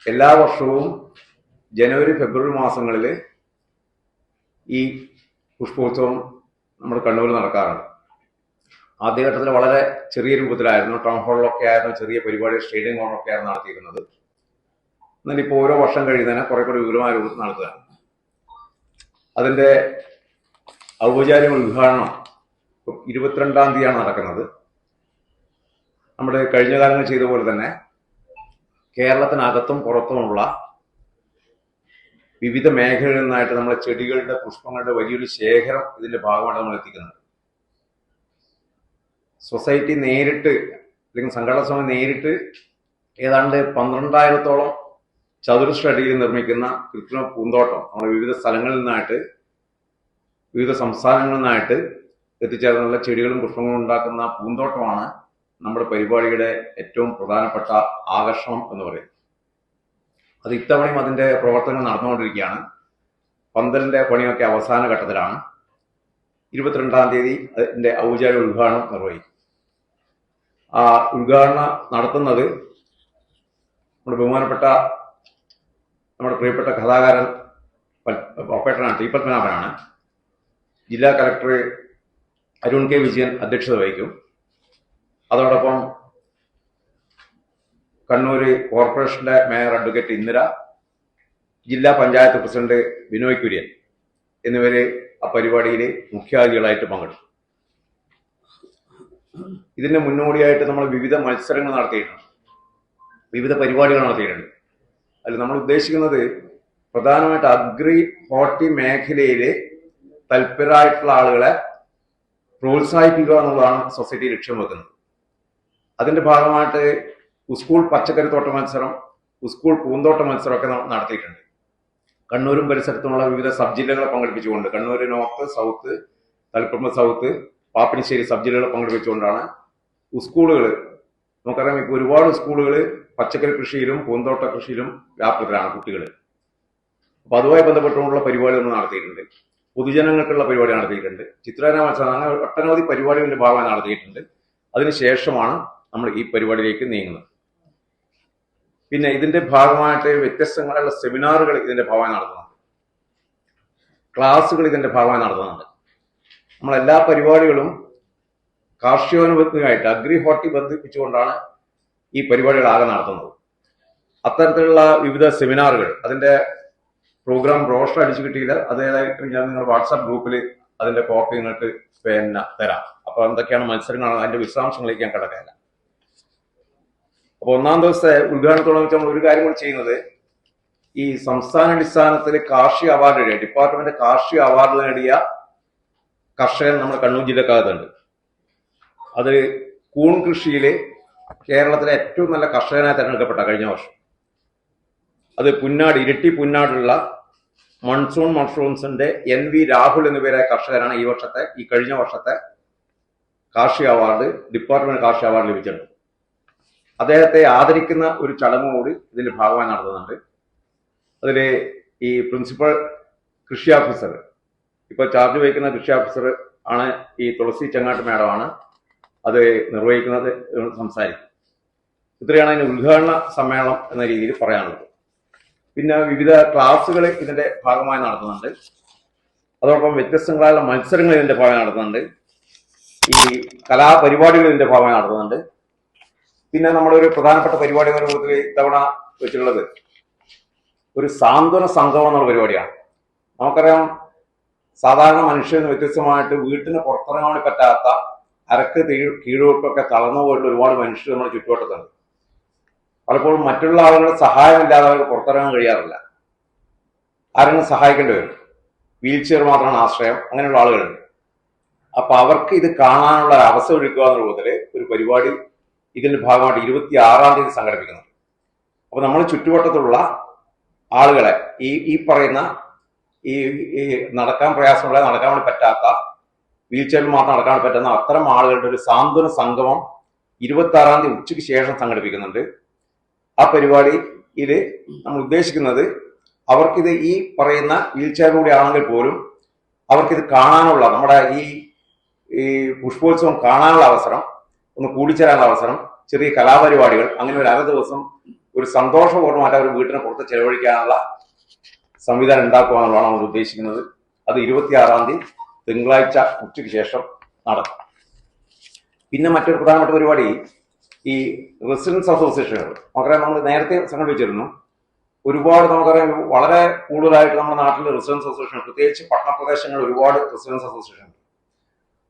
എല്ലാ വർഷവും ജനുവരി ഫെബ്രുവരി മാസങ്ങളിൽ ഈ പുഷ്പോത്സവം നമ്മുടെ കണ്ണൂരിൽ നടക്കാറുണ്ട്. ആദ്യഘട്ടത്തിൽ വളരെ ചെറിയ രൂപത്തിലായിരുന്നു, ടൗൺ ഹാളിലൊക്കെ ആയിരുന്നു ചെറിയ പരിപാടി, സ്റ്റേഡിയം ഹാളിലൊക്കെ ആയിരുന്നു നടത്തിയിരുന്നത്. എന്നാൽ ഇപ്പോൾ ഓരോ വർഷം കഴിയുന്നതിന് കുറെ കൂടി വിപുലമായ രൂപത്തിൽ നടത്തുകയാണ്. അതിന്റെ ഔപചാരിക ഉദ്ഘാടനം 22-ാം തീയതിയാണ് നടക്കുന്നത്. നമ്മുടെ കഴിഞ്ഞ കാലങ്ങൾ ചെയ്ത പോലെ തന്നെ കേരളത്തിനകത്തും പുറത്തുമുള്ള വിവിധ മേഖലകളിൽ നിന്നായിട്ട് നമ്മളെ ചെടികളുടെ, പുഷ്പങ്ങളുടെ വലിയൊരു ശേഖരം ഇതിന്റെ ഭാഗമായിട്ട് നമ്മൾ എത്തിക്കുന്നുണ്ട്. സൊസൈറ്റി നേരിട്ട് അല്ലെങ്കിൽ സംഘടനാ സമിതി നേരിട്ട് ഏതാണ്ട് 12,000-ഓളം ചതുരശ്ര അടിയിൽ നിർമ്മിക്കുന്ന കൃത്രിമ പൂന്തോട്ടം നമ്മുടെ വിവിധ സ്ഥലങ്ങളിൽ നിന്നായിട്ട്, വിവിധ സംസ്ഥാനങ്ങളിൽ നിന്നായിട്ട് എത്തിച്ചേർന്നുള്ള ചെടികളും പുഷ്പങ്ങളും ഉണ്ടാക്കുന്ന പൂന്തോട്ടമാണ് നമ്മുടെ പരിപാടിയുടെ ഏറ്റവും പ്രധാനപ്പെട്ട ആകർഷണം എന്ന് പറയുന്നത്. അത് ഇത്തവണയും അതിന്റെ പ്രവർത്തനങ്ങൾ നടന്നുകൊണ്ടിരിക്കുകയാണ്. പന്തലിന്റെ പണിയൊക്കെ അവസാന ഘട്ടത്തിലാണ്. 22-ാം തീയതി അതിന്റെ ഔപചാരിക ഉദ്ഘാടനം നിർവഹിക്കും. ആ ഉദ്ഘാടനം നടത്തുന്നത് നമ്മുടെ ബഹുമാനപ്പെട്ട, നമ്മുടെ പ്രിയപ്പെട്ട കഥാകാരൻ ഒപ്പേട്ടനാണ്, ടി പത്മനാഭനാണ്. ജില്ലാ കലക്ടർ അരുൺ കെ വിജയൻ അധ്യക്ഷത വഹിക്കും. അതോടൊപ്പം കണ്ണൂർ കോർപ്പറേഷന്റെ മേയർ അഡ്വക്കേറ്റ് ഇന്ദിര, ജില്ലാ പഞ്ചായത്ത് പ്രസിഡന്റ് ബിനോയ് കുര്യൻ എന്നിവര് ആ പരിപാടിയിൽ മുഖ്യാതിഥികളായിട്ട് പങ്കെടുക്കും. ഇതിന്റെ മുന്നോടിയായിട്ട് നമ്മൾ വിവിധ മത്സരങ്ങൾ നടത്തിയിട്ടുണ്ട്, വിവിധ പരിപാടികൾ നടത്തിയിട്ടുണ്ട്. അതിൽ നമ്മൾ ഉദ്ദേശിക്കുന്നത് പ്രധാനമായിട്ട് അഗ്രി ഹോർട്ടി മേഖലയിൽ തൽപരരായിട്ടുള്ള ആളുകളെ പ്രോത്സാഹിപ്പിക്കുക എന്നുള്ളതാണ് സൊസൈറ്റി ലക്ഷ്യം വെക്കുന്നത്. അതിന്റെ ഭാഗമായിട്ട് സ്കൂൾ പച്ചക്കറിത്തോട്ട മത്സരം, സ്കൂൾ പൂന്തോട്ട മത്സരമൊക്കെ നടത്തിയിട്ടുണ്ട്. കണ്ണൂരും പരിസരത്തുമുള്ള വിവിധ സബ് ജില്ലകളെ പങ്കെടുപ്പിച്ചുകൊണ്ട്, Kannur north, south, Taliparamba south, Pappinissery sub ജില്ലകളെ പങ്കെടുപ്പിച്ചുകൊണ്ടാണ് സ്കൂളുകൾ, നമുക്കറിയാം ഇപ്പോൾ ഒരുപാട് സ്കൂളുകൾ പച്ചക്കറി കൃഷിയിലും പൂന്തോട്ട കൃഷിയിലും വ്യാപൃതരാണ് കുട്ടികൾ. അപ്പൊ അതുമായി ബന്ധപ്പെട്ടുള്ള പരിപാടികൾ നടത്തിയിട്ടുണ്ട്. പൊതുജനങ്ങൾക്കുള്ള പരിപാടി നടത്തിയിട്ടുണ്ട്. ചിത്രരചന മത്സരം, അങ്ങനെ ഒട്ടനവധി പരിപാടികളുടെ ഭാഗമായി നടത്തിയിട്ടുണ്ട്. അതിനുശേഷമാണ് നമ്മൾ ഈ പരിപാടിയിലേക്ക് നീങ്ങുന്നത്. പിന്നെ ഇതിന്റെ ഭാഗമായിട്ട് വ്യത്യസ്തങ്ങളായുള്ള സെമിനാറുകൾ ഇതിന്റെ ഭാഗമായി നടത്തുന്നുണ്ട്, ക്ലാസ്സുകൾ ഭാഗമായി നടത്തുന്നുണ്ട്. നമ്മളെല്ലാ പരിപാടികളും കാർഷികോന്മുഖമായിട്ട് അഗ്രി ഹോർട്ടി ബന്ധിപ്പിച്ചുകൊണ്ടാണ് ഈ പരിപാടികളാകെ നടത്തുന്നത്. അത്തരത്തിലുള്ള വിവിധ സെമിനാറുകൾ, അതിന്റെ പ്രോഗ്രാം ബ്രോഷർ അടിച്ചു കിട്ടിയില്ല, അതേതായിട്ട് ഞാൻ നിങ്ങൾ വാട്സാപ്പ് ഗ്രൂപ്പിൽ അതിന്റെ കോപ്പി നിങ്ങൾക്ക് തരാം. അപ്പൊ എന്തൊക്കെയാണ് മത്സരങ്ങളാണ്, അതിന്റെ വിശദാംശങ്ങളിലേക്ക് ഞാൻ കിടക്കാനില്ല. അപ്പൊ ഒന്നാം ദിവസത്തെ ഉദ്ഘാടനത്തോടെ വെച്ച് നമ്മൾ ഒരു കാര്യം കൂടി ചെയ്യുന്നത്, ഈ സംസ്ഥാനാടിസ്ഥാനത്തിൽ കാർഷിക അവാർഡ് നേടിയ, ഡിപ്പാർട്ട്മെന്റ് കാർഷിക അവാർഡ് നേടിയ കർഷകൻ നമ്മുടെ കണ്ണൂർ ജില്ലക്കകത്തുണ്ട്. അത് കൂൺ കൃഷിയില് കേരളത്തിലെ ഏറ്റവും നല്ല കർഷകനായി തെരഞ്ഞെടുക്കപ്പെട്ട കഴിഞ്ഞ വർഷം. അത് പുന്നാട്, ഇരിട്ടി പുന്നാടുള്ള മൺസൂൺ മഷ്റൂംസിന്റെ NV രാഹുൽ എന്നുപേരായ കർഷകനാണ് ഈ കഴിഞ്ഞ വർഷത്തെ കാർഷിക അവാർഡ്, ഡിപ്പാർട്ട്മെന്റ് കാർഷിക അവാർഡ് ലഭിച്ചിട്ടുണ്ട്. അദ്ദേഹത്തെ ആദരിക്കുന്ന ഒരു ചടങ്ങ് കൂടി ഇതിന്റെ ഭാഗമായി നടത്തുന്നുണ്ട്. അതില് ഈ പ്രിൻസിപ്പൽ കൃഷി ഓഫീസർ, ഇപ്പൊ ചാർജ് വഹിക്കുന്ന കൃഷി ഓഫീസർ ആണ് ഈ തുളസി ചെങ്ങാട്ട് മേഡമാണ് അത് നിർവഹിക്കുന്നത്, സംസാരിക്കും. ഇത്രയാണ് അതിന്റെ ഉദ്ഘാടന സമ്മേളനം എന്ന രീതിയിൽ പറയാനുള്ളത്. പിന്നെ വിവിധ ക്ലാസ്സുകൾ ഇതിന്റെ ഭാഗമായി നടത്തുന്നുണ്ട്. അതോടൊപ്പം വ്യത്യസ്തങ്ങളായ മത്സരങ്ങൾ ഇതിന്റെ ഭാഗമായി നടത്തുന്നുണ്ട്. ഈ കലാപരിപാടികൾ ഇതിന്റെ ഭാഗമായി നടത്തുന്നുണ്ട്. പിന്നെ നമ്മളൊരു പ്രധാനപ്പെട്ട പരിപാടി എന്ന രൂപത്തിൽ ഇത്തവണ വെച്ചിട്ടുള്ളത് ഒരു സാന്ത്വന സംഗമം എന്നുള്ള പരിപാടിയാണ്. നമുക്കറിയാം, സാധാരണ മനുഷ്യന് വ്യത്യസ്തമായിട്ട് വീട്ടിന് പുറത്തിറങ്ങാൻ വേണ്ടി പറ്റാത്ത, അരക്ക് കീഴോട്ടൊക്കെ തളർന്നു പോയിട്ടുള്ള ഒരുപാട് മനുഷ്യർ നമ്മുടെ ചുറ്റുവട്ടത്തുണ്ട്. പലപ്പോഴും മറ്റുള്ള ആളുകളുടെ സഹായമില്ലാതെ അവർക്ക് പുറത്തിറങ്ങാൻ കഴിയാറില്ല, ആരെങ്കിലും സഹായിക്കേണ്ടി വരും. വീൽ ചെയർ മാത്രമാണ് ആശ്രയം, അങ്ങനെയുള്ള ആളുകളുണ്ട്. അപ്പൊ അവർക്ക് ഇത് കാണാനുള്ള അവസരം ഒരുക്കുക എന്ന രൂപത്തിൽ ഒരു പരിപാടി ഇതിന്റെ ഭാഗമായിട്ട് 26-ാം തീയതി സംഘടിപ്പിക്കുന്നുണ്ട്. അപ്പൊ നമ്മൾ ചുറ്റുവട്ടത്തുള്ള ആളുകളെ, ഈ പറയുന്ന ഈ നടക്കാൻ പ്രയാസമുള്ള, നടക്കാൻ വേണ്ടി പറ്റാത്ത, വീൽ ചെയറിൽ മാത്രം നടക്കാൻ പറ്റുന്ന അത്തരം ആളുകളുടെ ഒരു സാന്ത്വന സംഗമം 26-ാം തീയതി ഉച്ചയ്ക്ക് ശേഷം സംഘടിപ്പിക്കുന്നുണ്ട്. ആ പരിപാടിയിൽ നമ്മൾ ഉദ്ദേശിക്കുന്നത് അവർക്കിത് ഈ പറയുന്ന വീൽ ചെയറിലൂടെ ആണെങ്കിൽ പോലും അവർക്കിത് കാണാനുള്ള, നമ്മുടെ ഈ പുഷ്പോത്സവം കാണാനുള്ള അവസരം, ഒന്ന് കൂടിച്ചേരാനുള്ള അവസരം, ചെറിയ കലാപരിപാടികൾ, അങ്ങനെ ഒരു അര ദിവസം ഒരു സന്തോഷപൂർണ്ണമായിട്ട് അവർ വീട്ടിന് പുറത്ത് ചെലവഴിക്കാനുള്ള സംവിധാനം ഉണ്ടാക്കുക എന്നുള്ളതാണ് നമ്മൾ ഉദ്ദേശിക്കുന്നത്. അത് 26-ാം തീയതി തിങ്കളാഴ്ച ഉച്ചയ്ക്ക് ശേഷം നടക്കും. പിന്നെ മറ്റൊരു പ്രധാനപ്പെട്ട പരിപാടി ഈ റെസിഡൻസ് അസോസിയേഷനുകൾ നമുക്കറിയാം, നമ്മൾ നേരത്തെ സംഘടിപ്പിച്ചിരുന്നു. ഒരുപാട് നമുക്കറിയാം വളരെ കൂടുതലായിട്ട് നമ്മുടെ നാട്ടിൽ റെസിഡൻസ് അസോസിയേഷൻ, പ്രത്യേകിച്ച് പട്ടണപ്രദേശങ്ങളിൽ ഒരുപാട് റെസിഡൻസ് അസോസിയേഷൻ ഉണ്ട്.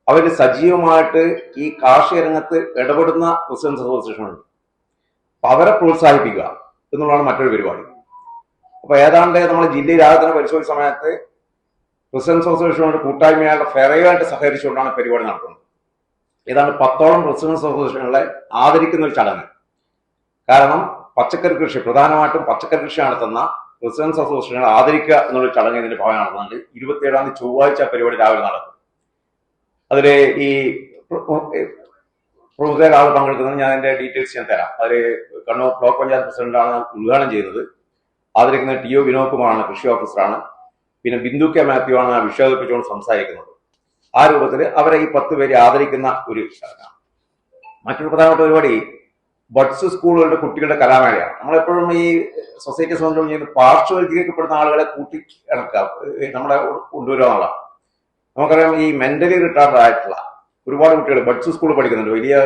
അവർ സജീവമായിട്ട് ഈ കാർഷിക രംഗത്ത് ഇടപെടുന്ന റെസിഡൻസ് അസോസിയേഷൻ ഉണ്ട്. അപ്പൊ അവരെ പ്രോത്സാഹിപ്പിക്കുക എന്നുള്ളതാണ് മറ്റൊരു പരിപാടി. അപ്പൊ ഏതാണ്ട് നമ്മൾ ജില്ലയിൽ ആകെ തന്നെ പരിശോധിച്ച സമയത്ത് റെസിഡൻസ് അസോസിയേഷനോട് കൂട്ടായ്മയായിട്ട് ഫെറയുമായിട്ട് സഹകരിച്ചുകൊണ്ടാണ് പരിപാടി നടത്തുന്നത്. ഏതാണ്ട് 10ഓളം റെസിഡൻസ് അസോസിയേഷനുകളെ ആദരിക്കുന്ന ഒരു ചടങ്ങ്. കാരണം പച്ചക്കറി കൃഷി, പ്രധാനമായിട്ടും പച്ചക്കറി കൃഷി നടത്തുന്ന റെസിഡൻസ് അസോസിയേഷനുകളെ ആദരിക്കുക എന്നുള്ള ചടങ്ങ് ഇതിന്റെ ഭാഗം നടത്തുന്നുണ്ട്. 27-ാം തീയതി ചൊവ്വാഴ്ച പരിപാടി രാവിലെ നടക്കും. അതില് ഈ പ്രമുഖ ആൾ പങ്കെടുക്കുന്നത് ഞാൻ അതിന്റെ ഡീറ്റെയിൽസ് ഞാൻ തരാം. അതിൽ കണ്ണൂർ ബ്ലോക്ക് പഞ്ചായത്ത് പ്രസിഡന്റാണ് ഉദ്ഘാടനം ചെയ്യുന്നത്. ആദരിക്കുന്ന TO വിനോദ് കുമാറാണ്, കൃഷി ഓഫീസറാണ്. പിന്നെ ബിന്ദു കെ മാത്യു ആണ് വിഷയപ്പിച്ചുകൊണ്ട് സംസാരിക്കുന്നത്. ആ രൂപത്തിൽ അവരെ ഈ 10 പേരെ ആദരിക്കുന്ന ഒരു ചടങ്ങാണ്. മറ്റൊരു പ്രധാനപ്പെട്ട പരിപാടി ബഡ്സ് സ്കൂളുകളുടെ കുട്ടികളുടെ കലാമേളയാണ്. നമ്മളെപ്പോഴും ഈ സൊസൈറ്റി സംബന്ധിച്ച് ചെയ്യുന്ന പാർശ്വവൽക്കരിക്കപ്പെടുന്ന ആളുകളെ കൂട്ടി ഇണക്കുക, നമ്മളെ കൊണ്ടുവരിക എന്നുള്ളതാണ്. നമുക്കറിയാം ഈ മെന്റലി റിട്ടാർഡ് ആയിട്ടുള്ള ഒരുപാട് കുട്ടികൾ ബഡ്സ് സ്കൂളിൽ പഠിക്കുന്നുണ്ട്. വലിയ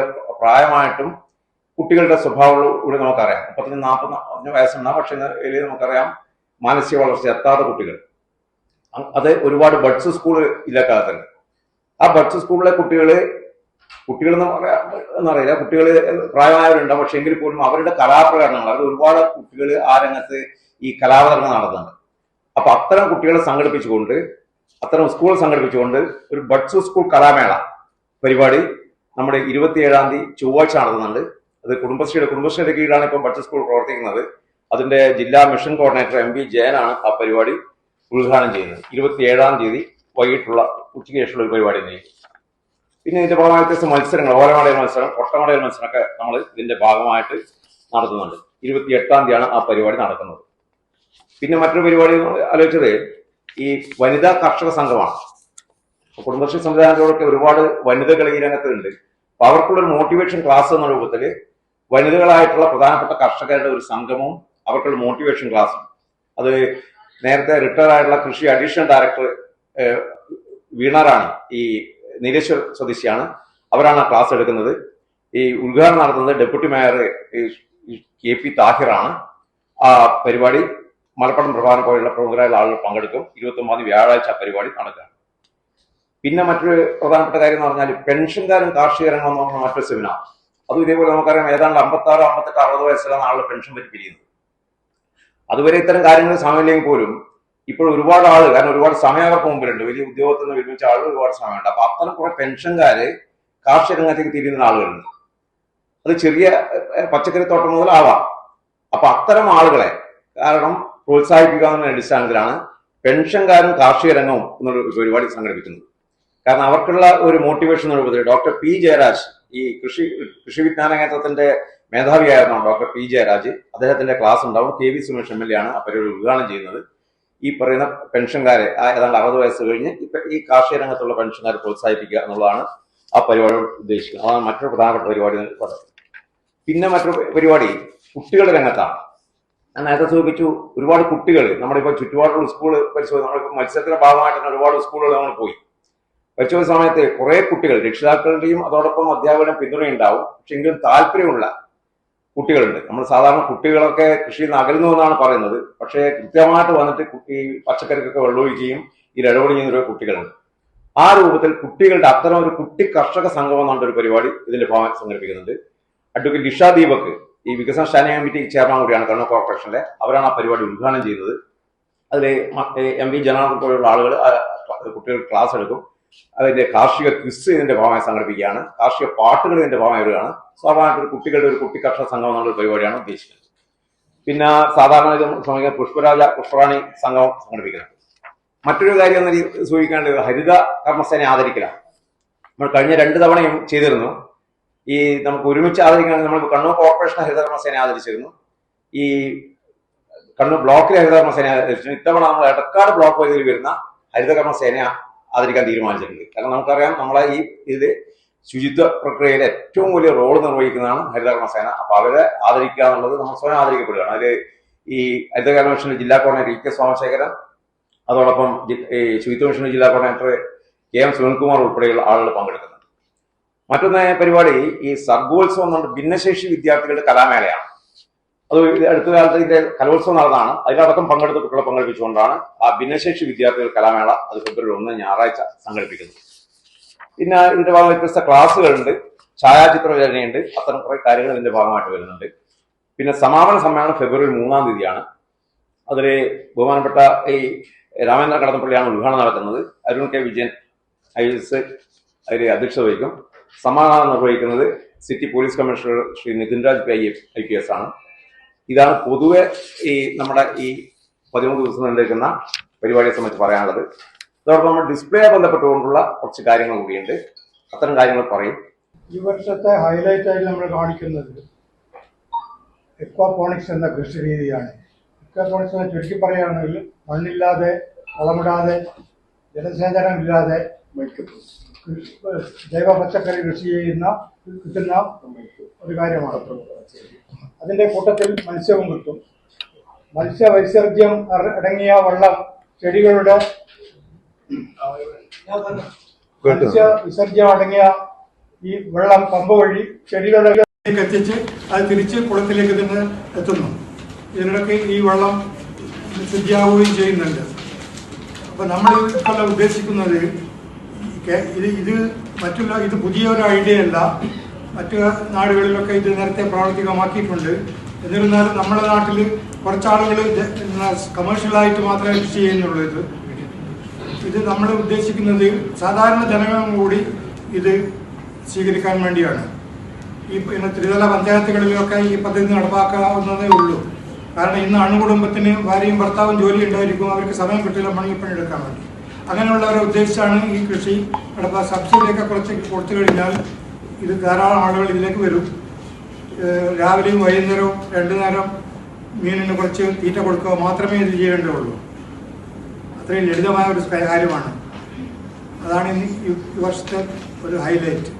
പ്രായമായിട്ടും കുട്ടികളുടെ സ്വഭാവം ഇവിടെ നമുക്കറിയാം. 35-40 വയസ്സുണ്ടാ, പക്ഷെ നമുക്കറിയാം മാനസിക വളർച്ച എത്താത്ത കുട്ടികൾ. അത് ഒരുപാട് ബഡ്സ് സ്കൂൾ ഇല്ലാക്കാത്തുണ്ട്. ആ ബഡ്സ് സ്കൂളിലെ കുട്ടികളെന്ന് എന്നറിയില്ല, കുട്ടികൾ പ്രായമായവരുണ്ടാവും. പക്ഷെ എങ്കിൽ പോലും അവരുടെ കലാപ്രകടനങ്ങൾ, അവർ ഒരുപാട് കുട്ടികൾ ആ രംഗത്ത് ഈ കലാവതരണം നടത്തുന്നുണ്ട്. അപ്പൊ അത്തരം കുട്ടികളെ സംഘടിപ്പിച്ചുകൊണ്ട്, അത്തരം സ്കൂൾ സംഘടിപ്പിച്ചുകൊണ്ട് ഒരു ബഡ്സ് സ്കൂൾ കലാമേള പരിപാടി നമ്മുടെ 27-ാം തീയതി ചൊവ്വാഴ്ച നടത്തുന്നുണ്ട്. അത് കുടുംബശ്രീയുടെ കീഴിലാണ് ഇപ്പം ബഡ്സ് സ്കൂൾ പ്രവർത്തിക്കുന്നത്. അതിന്റെ ജില്ലാ മിഷൻ കോർഡിനേറ്റർ MB ജയനാണ് ആ പരിപാടി ഉദ്ഘാടനം ചെയ്യുന്നത്. 27-ാം തീയതി വൈകിട്ടുള്ള ഉച്ചയ്ക്ക് ശേഷമുള്ള ഒരു പരിപാടി തന്നെയാണ്. പിന്നെ ഇതിന്റെ ഭാഗമായി വ്യത്യസ്ത മത്സരങ്ങൾ, ഓലമടയിൽ മത്സരം, കൊട്ടമടയിൽ മത്സരമൊക്കെ നമ്മൾ ഇതിന്റെ ഭാഗമായിട്ട് നടത്തുന്നുണ്ട്. 28-ാം തീയതിയാണ് ആ പരിപാടി നടക്കുന്നത്. പിന്നെ മറ്റൊരു പരിപാടി ആലോചിച്ചത് ഈ വനിതാ കർഷക സംഘമാണ്. കുടുംബശ്രീ സംവിധാനത്തോടൊക്കെ ഒരുപാട് വനിതകൾ ഈ രംഗത്തുണ്ട്. അപ്പൊ അവർക്കുള്ളൊരു മോട്ടിവേഷൻ ക്ലാസ് എന്ന രൂപത്തിൽ വനിതകളായിട്ടുള്ള പ്രധാനപ്പെട്ട കർഷകരുടെ ഒരു സംഗമവും അവർക്കുള്ള മോട്ടിവേഷൻ ക്ലാസ്സും, അത് നേരത്തെ റിട്ടയർ ആയിട്ടുള്ള കൃഷി അഡീഷണൽ ഡയറക്ടർ വീണറാണി, ഈ നീലേശ്വർ സ്വദേശിയാണ്, അവരാണ് ആ ക്ലാസ് എടുക്കുന്നത്. ഈ ഉദ്ഘാടനം നടത്തുന്നത് ഡെപ്യൂട്ടി മേയർ KP താഹിറാണ്. ആ പരിപാടി മലപ്പുറം പ്രഭാകരൻ പോലുള്ള പ്രമുഖരായ ആളുകൾ പങ്കെടുക്കും. 29 വ്യാഴാഴ്ച പരിപാടി നടക്കുക. പിന്നെ മറ്റൊരു പ്രധാനപ്പെട്ട കാര്യം എന്ന് പറഞ്ഞാൽ പെൻഷൻകാരും കാർഷിക രംഗം എന്ന് പറഞ്ഞ മറ്റൊരു സെമിനാർ. അതും ഇതേപോലെ നമുക്കറിയാം ഏതാണ്ട് 56, 58, 60 വയസ്സിലാണ് ആളുകൾ പെൻഷൻ പറ്റി പിരിയുന്നത്. അതുവരെ ഇത്തരം കാര്യങ്ങൾ സമയമില്ലെങ്കിൽ പോലും ഇപ്പോൾ ഒരുപാട് ആള്, കാരണം ഒരുപാട് സമയം അവർക്ക് മുമ്പിലുണ്ട്, വലിയ ഉദ്യോഗത്തിൽ നിന്ന് വിരമിച്ച ആളുകൾ ഒരുപാട് സമയമുണ്ട്. അപ്പൊ അത്തരം കുറെ പെൻഷൻകാര് കാർഷിക രംഗത്തേക്ക് തിരിയുന്ന ആളുകളുണ്ട്. അത് ചെറിയ പച്ചക്കറി തോട്ടം മുതലാവാം. അപ്പൊ അത്തരം ആളുകളെ കാരണം പ്രോത്സാഹിപ്പിക്കുക എന്ന അടിസ്ഥാനത്തിലാണ് പെൻഷൻകാരും കാർഷിക രംഗവും എന്നൊരു പരിപാടി സംഘടിപ്പിക്കുന്നത്. കാരണം അവർക്കുള്ള ഒരു മോട്ടിവേഷൻ രൂപത്തിൽ ഡോക്ടർ P ജയരാജ്, ഈ കൃഷി വിജ്ഞാന കേന്ദ്രത്തിന്റെ മേധാവിയായിരുന്നു ഡോക്ടർ P ജയരാജ്, അദ്ദേഹത്തിന്റെ ക്ലാസ് ഉണ്ടാവും. KV സുമേഷ് MLA ആണ് ആ പരിപാടി ഉദ്ഘാടനം ചെയ്യുന്നത്. ഈ പറയുന്ന പെൻഷൻകാരെ ഏതാണ്ട് 60 വയസ്സ് കഴിഞ്ഞ് ഈ കാർഷിക രംഗത്തുള്ള പെൻഷൻകാരെ പ്രോത്സാഹിപ്പിക്കുക എന്നുള്ളതാണ് ആ പരിപാടിയോട് ഉദ്ദേശിക്കുന്നത്. അതാണ് മറ്റൊരു പ്രധാനപ്പെട്ട പരിപാടി എന്ന് പറയുന്നത്. പിന്നെ മറ്റൊരു പരിപാടി കുട്ടികളുടെ രംഗത്താണ്. ഞാൻ നേരത്തെ സൂചിപ്പിച്ചു, ഒരുപാട് കുട്ടികൾ നമ്മുടെ ഇപ്പോൾ ചുറ്റുപാടുള്ള സ്കൂൾ പരിശോധിച്ച്, നമ്മളിപ്പോൾ മത്സരത്തിന്റെ ഭാഗമായിട്ട് തന്നെ ഒരുപാട് സ്കൂളുകൾ നമ്മൾ പോയി പരിശോധിച്ച സമയത്ത് കുറെ കുട്ടികൾ രക്ഷിതാക്കളുടെയും അതോടൊപ്പം അധ്യാപകരുടെയും പിന്തുണയുണ്ടാവും. പക്ഷെ എങ്കിലും താല്പര്യമുള്ള കുട്ടികളുണ്ട്. നമ്മൾ സാധാരണ കുട്ടികളൊക്കെ കൃഷിയിൽ നിന്ന് അകലുന്നു എന്നാണ് പറയുന്നത്. പക്ഷേ കൃത്യമായിട്ട് വന്നിട്ട് കുട്ടി പച്ചക്കറിക്കൊക്കെ വെള്ളമൊഴിക്കുകയും ഇതിൽ ഇടപെടുകയും ചെയ്യുന്ന കുട്ടികളുണ്ട്. ആ രൂപത്തിൽ കുട്ടികളുടെ അത്തരം ഒരു കുട്ടി കർഷക സംഗമം എന്ന് പറഞ്ഞൊരു പരിപാടി ഇതിന്റെ ഭാഗമായി സംഘടിപ്പിക്കുന്നുണ്ട്. അഡ്വക്കേറ്റ് ലിഷ ദീപക്, ഈ വികസന സ്റ്റാൻഡിംഗ് കമ്മിറ്റി ചെയർമാൻ കൂടിയാണ് കണ്ണൂർ കോർപ്പറേഷനിലെ, അവരാണ് ആ പരിപാടി ഉദ്ഘാടനം ചെയ്യുന്നത്. അതിൽ MV ജനാർദ്ദൻ പോലുള്ള ആളുകൾ കുട്ടികൾ ക്ലാസ് എടുക്കും. അതിന്റെ കാർഷിക ക്വിസ് ഇതിന്റെ ഭാഗമായി സംഘടിപ്പിക്കുകയാണ്. കാർഷിക പാട്ടുകൾ ഇതിന്റെ ഭാഗമായി വരികയാണ്. സ്വാഭാവികമായിട്ട് കുട്ടികളുടെ ഒരു കുട്ടി കർഷക സംഗമം എന്നുള്ള പരിപാടിയാണ് ഉദ്ദേശിക്കുന്നത്. പിന്നെ സാധാരണ ഇത് പുഷ്പറാണി സംഗമം സംഘടിപ്പിക്കുന്നത്. മറ്റൊരു കാര്യം എന്ന് സൂചിക്കേണ്ടത് ഹരിത കർമ്മസേനയെ ആദരിക്കലാണ്. നമ്മൾ കഴിഞ്ഞ 2 തവണയും ചെയ്തിരുന്നു. ഈ നമുക്ക് ഒരുമിച്ച് ആദരിക്കാൻ നമ്മൾ കണ്ണൂർ കോർപ്പറേഷൻ ഹരിത കർമ്മസേനയെ ആദരിച്ചിരുന്നു. ഈ കണ്ണൂർ ബ്ലോക്കിലെ ഹരിത കർമ്മസേനയെ ആദരിച്ചിരുന്നു. ഇത്തവണ നമ്മൾ എടക്കാട് ബ്ലോക്ക് പരിധിയിൽ വരുന്ന ഹരിത കർമ്മസേനയെ ആദരിക്കാൻ തീരുമാനിച്ചിട്ടുണ്ട്. കാരണം നമുക്കറിയാം നമ്മളെ ഈ ഇത് ശുചിത്വ പ്രക്രിയയിൽ ഏറ്റവും വലിയ റോൾ നിർവഹിക്കുന്നതാണ് ഹരിതകർമ്മസേന. അപ്പൊ അവരെ ആദരിക്കുക എന്നുള്ളത് നമ്മൾ സ്വയം ആദരിക്കപ്പെടുകയാണ്. അതിൽ ഈ ഹരിതകർമ്മ മിഷന്റെ ജില്ലാ കോർഡിനേറ്റർ ഇ കെ സോമശേഖരൻ, അതോടൊപ്പം ഈ ശുചിത്വ മിഷന്റെ ജില്ലാ കോർഡിനേറ്റർ കെ എം സുനിൽകുമാർ ഉൾപ്പെടെയുള്ള ആളുകൾ പങ്കെടുക്കുന്നുണ്ട്. മറ്റൊന്ന് പരിപാടി ഈ സർഗോത്സവം എന്നുകൊണ്ട് ഭിന്നശേഷി വിദ്യാർത്ഥികളുടെ കലാമേളയാണ്. അത് അടുത്ത കാലത്ത് ഇതിന്റെ കലോത്സവം നടന്നതാണ്. അതിലടക്കം പങ്കെടുത്ത കുട്ടികളെ പങ്കെടുപ്പിച്ചുകൊണ്ടാണ് ആ ഭിന്നശേഷി വിദ്യാർത്ഥികൾ കലാമേള അത് ഫെബ്രുവരി 1 ഞായറാഴ്ച സംഘടിപ്പിക്കുന്നത്. പിന്നെ ഇതിന്റെ ഭാഗം വ്യത്യസ്ത ക്ലാസ്സുകളുണ്ട്, ഛായാചിത്ര രചനയുണ്ട്, അത്തരം കുറെ കാര്യങ്ങൾ ഇതിന്റെ ഭാഗമായിട്ട് വരുന്നുണ്ട്. പിന്നെ സമാപന സമ്മേളനം ഫെബ്രുവരി 3 അതിൽ ബഹുമാനപ്പെട്ട ഈ രാമേന്ദ്ര കടന്നപ്പള്ളിയാണ് ഉദ്ഘാടനം നടത്തുന്നത്. അരുൺ കെ വിജയൻ IAS അതിൽ അധ്യക്ഷത വഹിക്കും. സമാധാനം നിർവഹിക്കുന്നത് city police commissioner Shri Nitin Raj IPS ആണ്. ഇതാണ് പൊതുവെ ഈ നമ്മുടെ ഈ 13 ദിവസം നീണ്ടിരിക്കുന്ന പരിപാടിയെ സംബന്ധിച്ച് പറയാനുള്ളത്. അതോടൊപ്പം നമ്മൾ ഡിസ്പ്ലേ ബന്ധപ്പെട്ടുകൊണ്ടുള്ള കുറച്ച് കാര്യങ്ങൾ കൂടിയുണ്ട്. അത്തരം കാര്യങ്ങൾ പറയും. ഈ വർഷത്തെ ഹൈലൈറ്റ് ആയി നമ്മൾ കാണിക്കുന്നത് എക്വാപോണിക്സ് എന്ന കൃഷി രീതിയാണ്. എക്വാപോണിക്സ് എന്ന് ചുരുക്കി പറയുകയാണെങ്കിൽ മണ്ണില്ലാതെ, വളമിടാതെ, ജലസേചനമില്ലാതെ ജൈവ പച്ചക്കറി കൃഷി കിട്ടുന്ന ഒരു കാര്യമാണ്. അതിന്റെ കൂട്ടത്തിൽ മത്സ്യവും കിട്ടും. മത്സ്യവൈസർജ്യം അടങ്ങിയ വെള്ളം ചെടികളുടെ വിസർജ്യം അടങ്ങിയ ഈ വെള്ളം പമ്പ് വഴി ചെടികളുടെ എത്തിച്ച് അത് തിരിച്ച് കുളത്തിലേക്ക് തന്നെ എത്തുന്നു. ഇതിനിടയ്ക്ക് ഈ വെള്ളം ശുദ്ധിയാവുകയും ചെയ്യുന്നുണ്ട്. അപ്പൊ നമ്മൾ ഇപ്പോൾ ഉദ്ദേശിക്കുന്നത് ഇത് പുതിയ ഒരു ഐഡിയ അല്ല. മറ്റു നാടുകളിലൊക്കെ ഇത് നേരത്തെ പ്രാവർത്തികമാക്കിയിട്ടുണ്ട്. എന്നിരുന്നാലും നമ്മുടെ നാട്ടിൽ കുറച്ചാളുകൾ കമേഴ്ഷ്യലായിട്ട് മാത്രമേ കൃഷി ചെയ്യുന്നുള്ളൂ. ഇത് നമ്മൾ ഉദ്ദേശിക്കുന്നത് സാധാരണ ജനങ്ങളും കൂടി ഇത് സ്വീകരിക്കാൻ വേണ്ടിയാണ്. ഈ ത്രിതല പഞ്ചായത്തുകളിലൊക്കെ ഈ പദ്ധതി നടപ്പാക്കാവുന്നതേ ഉള്ളൂ. കാരണം ഇന്ന് അണുകുടുംബത്തിന് ഭാര്യയും ഭർത്താവും ജോലി ഉണ്ടായിരിക്കും, അവർക്ക് സമയം കിട്ടില്ല മണിപ്പണിയെടുക്കാൻ വേണ്ടി. അങ്ങനെയുള്ളവരെ ഉദ്ദേശിച്ചാണ് ഈ കൃഷി സബ്സിഡിയൊക്കെ കുറച്ച് കൊടുത്തു കഴിഞ്ഞാൽ ഇത് ധാരാളം ആളുകൾ ഇതിലേക്ക് വരും. രാവിലെയും വൈകുന്നേരവും 2 നേരം മീനിന് കുറച്ച് തീറ്റ കൊടുക്കുക മാത്രമേ ഇത് ചെയ്യേണ്ടതുള്ളൂ. അത്രയും ലളിതമായ ഒരു കാര്യമാണ്. അതാണ് ഈ വർഷത്തെ ഒരു ഹൈലൈറ്റ്.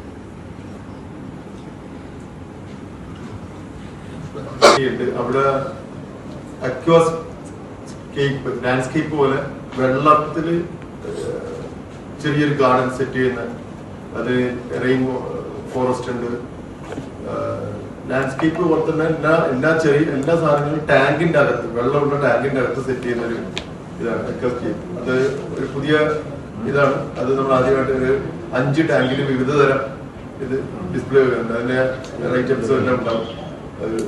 അവിടെ അക്വാസ്കേപ്പ് ലാൻഡ്സ്കേപ്പ് പോലെ വെള്ളത്തിൽ ചെറിയൊരു ഗാർഡൻ സെറ്റ് ചെയ്യുന്ന, അത് റെയിൻ ഫോറസ്റ്റ് ഉണ്ട്. ലാൻഡ്സ്കേപ്പ് പോലെ തന്നെ എല്ലാ സാധനങ്ങളും ടാങ്കിന്റെ അകത്ത്, വെള്ളമുള്ള ടാങ്കിന്റെ അകത്ത് സെറ്റ് ചെയ്യുന്ന ഒരു ഇതാണ് അക്വാസ്കേപ്പ്. അത് ഒരു പുതിയ ഇതാണ്. അത് നമ്മൾ ആദ്യമായിട്ട് ഒരു 5 ടാങ്കിൽ വിവിധ തരം ഇത് ഡിസ്പ്ലേ വരുന്നുണ്ട്. അതിന്റെ ഐറ്റംസും എല്ലാം ഉണ്ടാവും. അത്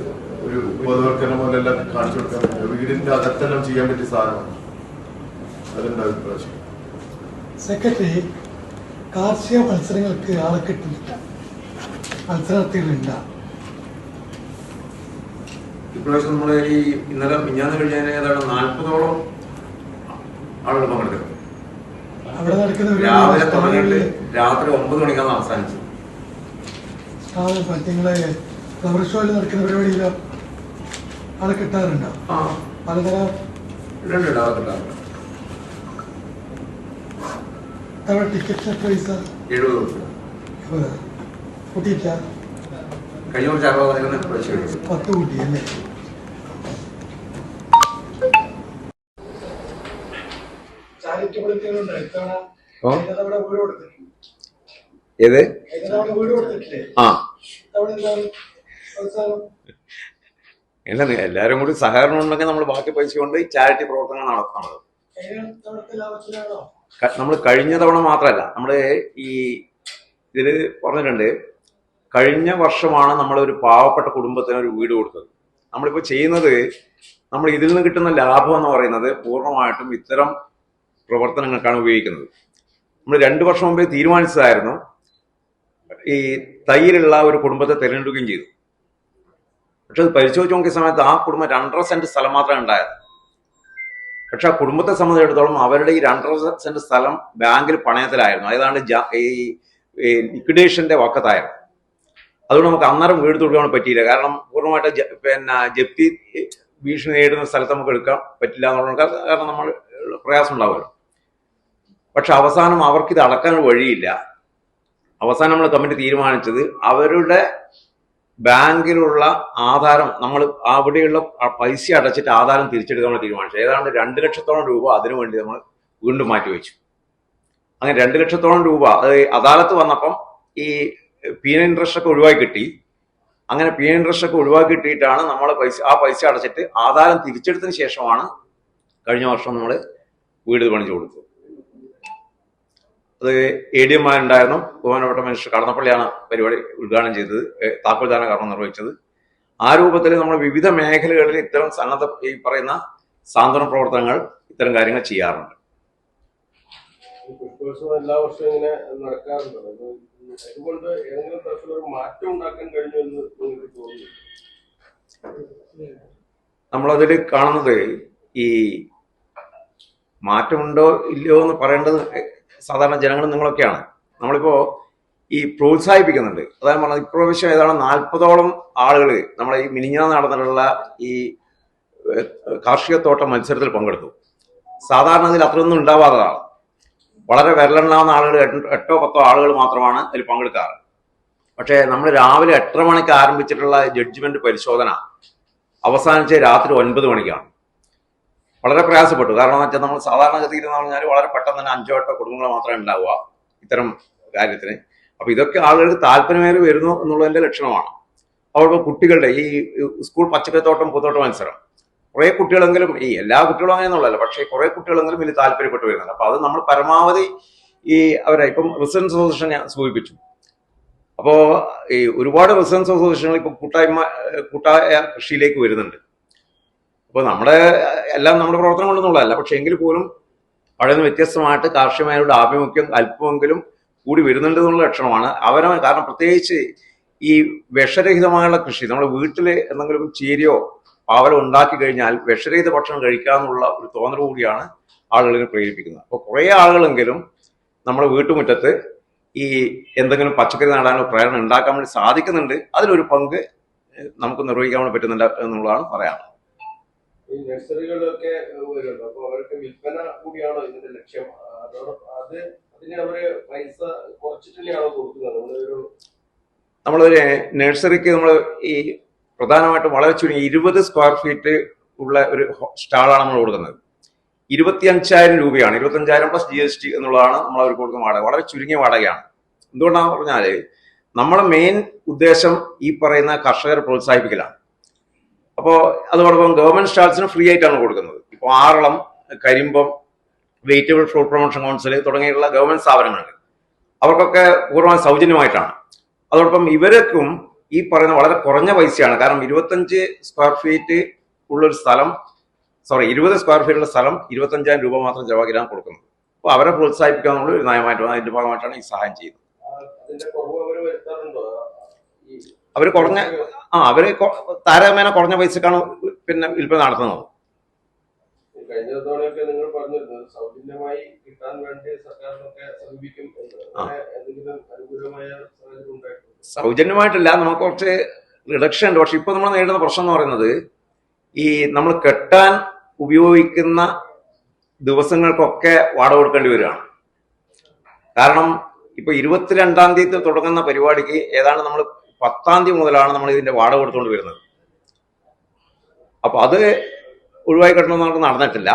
ഒരു ബോധവൽക്കരണം പോലെ എല്ലാം കാണിച്ചു കൊടുക്കാൻ പറ്റും. വീടിന്റെ അകത്തെല്ലാം ചെയ്യാൻ പറ്റിയ സാധനമാണ്. അതുണ്ടാവും ഇപ്രാവശ്യം. സെക്രട്ടറി, കാർഷിക മത്സരങ്ങൾക്ക് ആളെ കിട്ടുന്നില്ല, മത്സരാർത്ഥികളുണ്ട. ഇപ്രാവശ്യം നമ്മൾ ഈ ഇന്നലെ മിഞ്ഞാന്ന് കഴിഞ്ഞാൽ ഏതാണ്ട് 40ഓളം ആളുകൾ പങ്കെടുക്കും. അവിടെ നടക്കുന്ന രാവിലെ തുടങ്ങിയിട്ട് രാത്രി 9 മണിക്കാണ് അവസാനിച്ചത്. നിങ്ങളെ ഫ്ലവർ ഷോയിൽ നടക്കുന്ന പരിപാടിയിലോ ആളെ കിട്ടാറുണ്ടോ? പലതരം ടിക്കറ്റ് പൈസ 70 കൂട്ടിയില്ല, കഴിഞ്ഞ കുറച്ച് 60 10 കൂട്ടിയല്ലേ? ഏത് എല്ലാരും കൂടി സഹകരണം ഉണ്ടെങ്കിൽ നമ്മൾ ബാക്കി പൈസ കൊണ്ട് ചാരിറ്റി പ്രവർത്തനങ്ങൾ നടത്തുന്നത്. നമ്മൾ കഴിഞ്ഞ തവണ മാത്രമല്ല, നമ്മൾ ഈ ഇതില് പറഞ്ഞിട്ടുണ്ട്, കഴിഞ്ഞ വർഷമാണ് നമ്മൾ ഒരു പാവപ്പെട്ട കുടുംബത്തിന് ഒരു വീട് കൊടുത്തത്. നമ്മളിപ്പോ ചെയ്യുന്നത്, നമ്മൾ ഇതിൽ നിന്ന് കിട്ടുന്ന ലാഭം എന്ന് പറയുന്നത് പൂർണ്ണമായിട്ടും ഇത്തരം പ്രവർത്തനങ്ങൾക്കാണ് ഉപയോഗിക്കുന്നത്. നമ്മൾ 2 വർഷം മുമ്പേ തീരുമാനിച്ചതായിരുന്നു ഈ തൈയിലുള്ള ഒരു കുടുംബത്തെ തിരഞ്ഞെടുക്കുകയും ചെയ്തു. പക്ഷെ അത് പരിശോധിച്ച് നോക്കിയ സമയത്ത് ആ കുടുംബം 2.5 സെന്റ് സ്ഥലം മാത്രമേ ഉണ്ടായത്. പക്ഷെ ആ കുടുംബത്തെ സംബന്ധിച്ചിടത്തോളം അവരുടെ ഈ 2.5 സെന്റ് സ്ഥലം ബാങ്കിൽ പണയത്തിലായിരുന്നു. ഏതാണ്ട് ഈ ലിക്വിഡേഷന്റെ വക്കത്തായിരുന്നു. അതുകൊണ്ട് നമുക്ക് അന്നേരം വീട് തുടങ്ങാൻ പറ്റിയില്ല. കാരണം പൂർണ്ണമായിട്ട് ജപ്തി ഭീഷണി നേരിടുന്ന സ്ഥലത്ത് നമുക്ക് എടുക്കാൻ പറ്റില്ല എന്നുള്ളത് കാരണം നമ്മൾ പ്രയാസം ഉണ്ടാവുമല്ലോ. പക്ഷെ അവസാനം അവർക്കിത് അടക്കാൻ വഴിയില്ല. അവസാനം നമ്മൾ കമ്മിറ്റി തീരുമാനിച്ചത് അവരുടെ ബാങ്കിലുള്ള ആധാരം നമ്മൾ അവിടെയുള്ള പൈസ അടച്ചിട്ട് ആധാരം തിരിച്ചെടുക്കാൻ നമ്മൾ തീരുമാനിച്ചു. ഏതാണ്ട് 2 ലക്ഷത്തോളം രൂപ അതിനുവേണ്ടി നമ്മൾ വീണ്ടും മാറ്റിവെച്ചു. അങ്ങനെ 2 ലക്ഷത്തോളം രൂപ അത് അദാലത്ത് വന്നപ്പം ഈ പീനൽ ഇൻട്രസ്റ്റ് ഒക്കെ ഒഴിവാക്കി കിട്ടി. അങ്ങനെ പീനൽ ഇൻട്രസ്റ്റ് ഒക്കെ ഒഴിവാക്കി കിട്ടിയിട്ടാണ് നമ്മൾ ആ പൈസ അടച്ചിട്ട് ആധാരം തിരിച്ചെടുത്തതിന് ശേഷമാണ് കഴിഞ്ഞ വർഷം നമ്മൾ വീട് പണിച്ചു കൊടുത്തത്. അത് ADM ഉണ്ടായിരുന്നു. ബഹുമാനപ്പെട്ട മിനിസ്റ്റർ കടന്നപ്പള്ളിയാണ് പരിപാടി ഉദ്ഘാടനം ചെയ്തത്, താക്കോൽദാന കർമ്മം നിർവഹിച്ചത്. ആ രൂപത്തിൽ നമ്മൾ വിവിധ മേഖലകളിൽ ഇത്തരം സന്നദ്ധ ഈ പറയുന്ന സാന്ത്വന പ്രവർത്തനങ്ങൾ ഇത്തരം കാര്യങ്ങൾ ചെയ്യാറുണ്ട്. പുഷ്പോത്സവം എല്ലാ വർഷവും ഇങ്ങനെ നടക്കാറുണ്ട്. അതുകൊണ്ട് ഏതെങ്കിലും തരത്തിലൊരു മാറ്റം ഉണ്ടാക്കാൻ കഴിഞ്ഞു എന്ന് നിങ്ങൾക്ക് തോന്നുന്നു? നമ്മളതിൽ കാണുന്നത് ഈ മാറ്റമുണ്ടോ ഇല്ലയോ എന്ന് പറയേണ്ടത് സാധാരണ ജനങ്ങളും നിങ്ങളൊക്കെയാണ്. നമ്മളിപ്പോ ഈ പ്രോത്സാഹിപ്പിക്കുന്നുണ്ട്. അതായത് പറഞ്ഞത് ഇപ്രാവശ്യം ഏതാണ് 40ഓളം ആളുകൾ നമ്മളെ ഈ മിനിഞ്ഞാന്ന് നടന്നിട്ടുള്ള ഈ കാർഷിക തോട്ട മത്സരത്തിൽ പങ്കെടുത്തു. സാധാരണ അതിൽ അത്രയൊന്നും ഉണ്ടാവാത്തതാണ്. വളരെ വിരലെണ്ണാവുന്ന ആളുകൾ 8 10 ആളുകൾ മാത്രമാണ് അതിൽ പങ്കെടുക്കാറ്. പക്ഷേ നമ്മൾ രാവിലെ 8:30 മണിക്ക് ആരംഭിച്ചിട്ടുള്ള ജഡ്ജ്മെന്റ് പരിശോധന അവസാനിച്ച രാത്രി 9 മണിക്കാണ്. വളരെ പ്രയാസപ്പെട്ടു. കാരണം എന്ന് വെച്ചാൽ നമ്മൾ സാധാരണഗതിയിൽ എന്ന് പറഞ്ഞാൽ വളരെ പെട്ടെന്ന് തന്നെ 5 8 കുടുംബങ്ങൾ മാത്രമേ ഉണ്ടാവുക ഇത്തരം കാര്യത്തിന്. അപ്പൊ ഇതൊക്കെ ആളുകൾക്ക് താല്പര്യമേറി വരുന്നു എന്നുള്ളതിന്റെ ലക്ഷണമാണ്. അവിടെ കുട്ടികളുടെ ഈ സ്കൂൾ പച്ചക്കറിത്തോട്ടം പൂത്തോട്ടം മത്സരം കുറെ കുട്ടികളെങ്കിലും, ഈ എല്ലാ കുട്ടികളും അങ്ങനെയൊന്നുള്ളല്ലോ, പക്ഷേ കുറെ കുട്ടികളെങ്കിലും ഇതിൽ താല്പര്യപ്പെട്ട് വരുന്നുണ്ട്. അപ്പൊ അത് നമ്മൾ പരമാവധി ഈ അവരെ ഇപ്പം റെസിഡൻസ് അസോസിയേഷൻ ഞാൻ സൂചിപ്പിച്ചു. അപ്പോ ഈ ഒരുപാട് റെസിഡൻസ് അസോസിയേഷനുകൾ ഇപ്പൊ കൂട്ടായ കൃഷിയിലേക്ക് വരുന്നുണ്ട്. അപ്പോൾ നമ്മുടെ എല്ലാം നമ്മുടെ പ്രവർത്തനം കൊണ്ടൊന്നുള്ളതല്ല, പക്ഷെ എങ്കിൽ പോലും അവിടെ നിന്ന് വ്യത്യസ്തമായിട്ട് കാർഷികമായുടെ ആഭിമുഖ്യം അല്പമെങ്കിലും കൂടി വരുന്നുണ്ട് എന്നുള്ള ലക്ഷണമാണ്. കാരണം പ്രത്യേകിച്ച് ഈ വിഷരഹിതമായുള്ള കൃഷി, നമ്മൾ വീട്ടിൽ എന്തെങ്കിലും ചീരയോ പാവലോ ഉണ്ടാക്കി കഴിഞ്ഞാൽ വിഷരഹിത ഭക്ഷണം കഴിക്കാമെന്നുള്ള ഒരു തോന്നൽ കൂടിയാണ് ആളുകളെ പ്രേരിപ്പിക്കുന്നത്. അപ്പോൾ കുറേ ആളുകളെങ്കിലും നമ്മുടെ വീട്ടുമുറ്റത്ത് ഈ എന്തെങ്കിലും പച്ചക്കറി നടാനുള്ള പ്രേരണ ഉണ്ടാക്കാൻ വേണ്ടി സാധിക്കുന്നുണ്ട്. അതിലൊരു പങ്ക് നമുക്ക് നിർവഹിക്കാൻ വേണ്ടി പറ്റുന്നുണ്ട് എന്നുള്ളതാണ് പറയാനുള്ളത്. ഈ നഴ്സറികളൊക്കെ വരുന്നുണ്ട്. അപ്പൊ അവർക്ക് വിൽപ്പന കൂടിയാണോ ഇതിന്റെ ലക്ഷ്യം? അതിന് അവര് പൈസ കുറച്ചിട്ട് തന്നെയാണോ കൊടുക്കുന്നത്? നമ്മളൊരു നഴ്സറിക്ക് നമ്മൾ ഈ പ്രധാനമായിട്ടും വളരെ ചുരുങ്ങി 20 സ്ക്വയർ ഫീറ്റ് ഉള്ള ഒരു സ്റ്റാളാണ് നമ്മൾ കൊടുക്കുന്നത്. 25,000 രൂപയാണ്. 25,000 പ്ലസ് GST എന്നുള്ളതാണ് നമ്മൾ അവർക്ക് കൊടുക്കുന്ന വാടക. വളരെ ചുരുങ്ങിയ വാടകയാണ്. എന്തുകൊണ്ടാണെന്ന് പറഞ്ഞാല് നമ്മളെ മെയിൻ ഉദ്ദേശം ഈ പറയുന്ന കർഷകരെ പ്രോത്സാഹിപ്പിക്കലാണ്. അപ്പോൾ അതോടൊപ്പം ഗവൺമെന്റ് സ്റ്റാൾസിന് ഫ്രീ ആയിട്ടാണ് കൊടുക്കുന്നത്. ഇപ്പോൾ Aralam, Karimbam, vegetable fruit promotion council തുടങ്ങിയുള്ള ഗവൺമെന്റ് സ്ഥാപനങ്ങളുണ്ട്. അവർക്കൊക്കെ പൂർണ്ണമായി സൗജന്യമായിട്ടാണ്. അതോടൊപ്പം ഇവർക്കും ഈ പറയുന്ന വളരെ കുറഞ്ഞ പൈസയാണ്. കാരണം 25 സ്ക്വയർ ഫീറ്റ് ഉള്ളൊരു സ്ഥലം 20 സ്ക്വയർ ഫീറ്റുള്ള സ്ഥലം 25,000 രൂപ മാത്രം ചെലവാക്കിയാണ് കൊടുക്കുന്നത്. അപ്പോൾ അവരെ പ്രോത്സാഹിപ്പിക്കുക എന്നുള്ള ഒരു നയമായിട്ട് അതിന്റെ ഭാഗമായിട്ടാണ് ഈ സഹായം ചെയ്യുന്നത്. അവര് താരതമ്യേന കുറഞ്ഞ പൈസക്കാണ് പിന്നെ വിൽപ്പന നടത്തുന്നത്. കഴിഞ്ഞ തവണയൊക്കെ നിങ്ങൾ പറഞ്ഞിരുന്നു സൗജന്യമായി കിട്ടാൻ വേണ്ടി സർക്കാരിനൊക്കെ സമീപിക്കും. സൗജന്യമായിട്ടില്ല, നമുക്ക് കുറച്ച് റിഡക്ഷൻ ഉണ്ട്. പക്ഷെ ഇപ്പൊ നമ്മൾ നേരിടുന്ന പ്രശ്നം എന്ന് പറയുന്നത് ഈ നമ്മൾ കെട്ടാൻ ഉപയോഗിക്കുന്ന ദിവസങ്ങൾക്കൊക്കെ വാടക കൊടുക്കേണ്ടി വരികയാണ്. കാരണം ഇപ്പൊ 22-ാം തീയതി തുടങ്ങുന്ന പരിപാടിക്ക് ഏതാണ്ട് നമ്മൾ 10-ാം തീയതി മുതലാണ് നമ്മൾ ഇതിന്റെ വാടക കൊടുത്തുകൊണ്ട് വരുന്നത്. അപ്പൊ അത് ഒഴിവായി കിട്ടണമെന്ന് നമുക്ക് നടന്നിട്ടില്ല.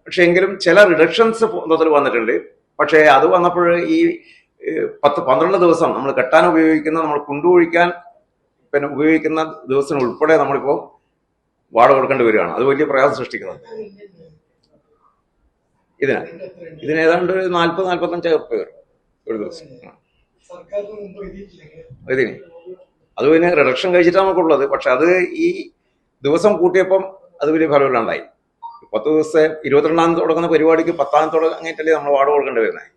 പക്ഷെ എങ്കിലും ചില റിഡക്ഷൻസ് മൊത്തത്തിൽ വന്നിട്ടുണ്ട്. പക്ഷെ അത് വന്നപ്പോൾ ഈ 10-12 ദിവസം നമ്മൾ കെട്ടാൻ ഉപയോഗിക്കുന്ന, നമ്മൾ കുണ്ടുകുഴിക്കാൻ പിന്നെ ഉപയോഗിക്കുന്ന ദിവസം ഉൾപ്പെടെ നമ്മളിപ്പോ വാടക കൊടുക്കേണ്ടി വരികയാണ്. അത് വലിയ പ്രയാസം സൃഷ്ടിക്കുന്നത്. ഇതിന് ഏതാണ്ട് 40-45 ഉറുപ്പിക വരും ഒരു ദിവസം. ഇതിന് അത് പിന്നെ റിഡക്ഷൻ കഴിച്ചിട്ടാണ് നമുക്കുള്ളത്. പക്ഷെ അത് ഈ ദിവസം കൂട്ടിയപ്പം അത് വലിയ ഫലമില്ലാണ്ടായി. 10 ദിവസം 22-ാം തുടങ്ങുന്ന പരിപാടിക്ക് 10-ാം തുടങ്ങിയിട്ടല്ലേ നമ്മൾ വാടക കൊടുക്കേണ്ടി വരുന്നത്.